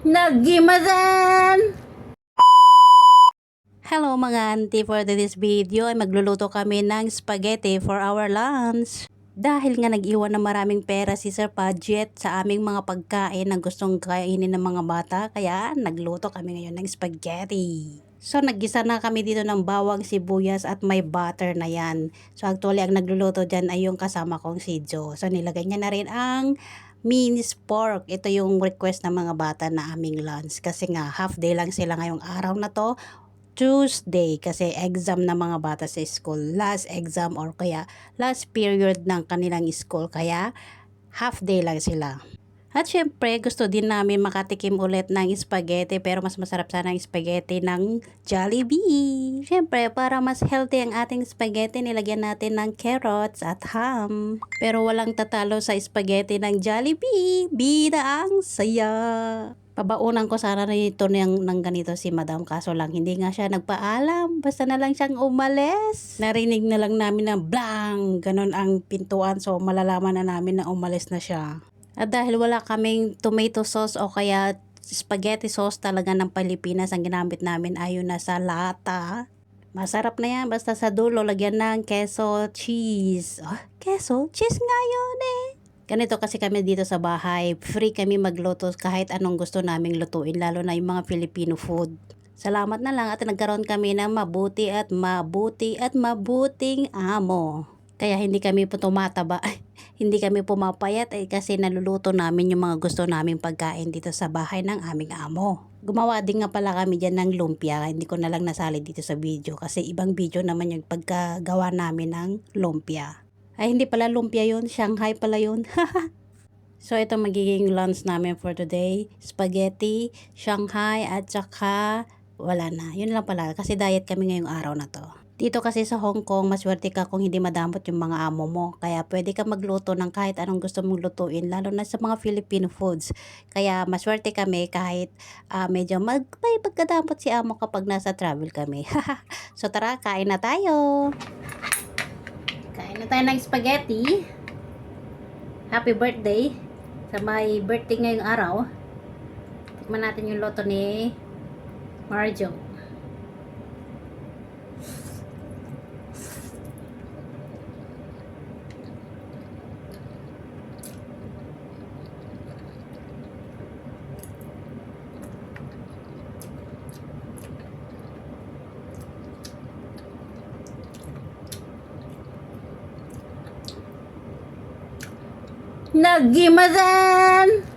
Nagimadan! Hello mga auntie, for this video ay magluluto kami ng spaghetti for our lunch. Dahil nga nag-iwan na maraming pera si Sir Budget sa aming mga pagkain na gustong kainin ng mga bata, kaya nagluto kami ngayon ng spaghetti. So naggisa na kami dito ng bawang, sibuyas at may butter na yan. So actually ang nagluluto dyan ay yung kasama kong si Joe. So nilagay niya na rin ang minced pork. Ito yung request ng mga bata na aming lunch. Kasi nga half day lang sila ngayong araw na to. Tuesday kasi exam na mga bata sa school. Last exam or kaya last period ng kanilang school. Kaya half day lang sila. At syempre, gusto din namin makatikim ulit ng spaghetti, pero mas masarap sana ang spaghetti ng Jollibee. Syempre, para mas healthy ang ating spaghetti, nilagyan natin ng carrots at ham. Pero walang tatalo sa spaghetti ng Jollibee. Bida ang saya! Pabaunan ko sana na ito ng ganito si Madam, kaso lang hindi nga siya nagpaalam. Basta na lang siyang umalis. Narinig na lang namin na blang, ganon ang pintuan, so malalaman na namin na umalis na siya. At dahil wala kaming tomato sauce o kaya spaghetti sauce talaga ng Pilipinas, ang ginamit namin ay yun nasa lata. Masarap na yan, basta sa dulo lagyan ng queso, cheese. Queso? Cheese nga yun eh. Ganito kasi kami dito sa bahay, free kami magluto kahit anong gusto naming lutuin, lalo na yung mga Filipino food. Salamat na lang at nagkaroon kami ng mabuti at mabuting amo. Kaya hindi kami po tumataba, hindi kami pumapayat kasi naluluto namin yung mga gusto naming pagkain dito sa bahay ng aming amo. Gumawa din nga pala kami dyan ng lumpia, hindi ko na lang nasali dito sa video kasi ibang video naman yung pagkagawa namin ng lumpia. Ay, hindi pala lumpia yun. Shanghai pala yun. So, ito magiging lunch namin for today. Spaghetti, Shanghai, at saka wala na. Yun lang pala. Kasi diet kami ngayong araw na to. Dito kasi sa Hong Kong, maswerte ka kung hindi madamot yung mga amo mo. Kaya pwede ka magluto ng kahit anong gusto mong lutuin, lalo na sa mga Filipino foods. Kaya maswerte kami kahit medyo may pagkadamot si amo kapag nasa travel kami. So, tara, kain na tayo! Kain na tayo ng spaghetti. Happy birthday sa may birthday ngayong araw. Tikman natin yung loto ni Marjo. Nagimadan!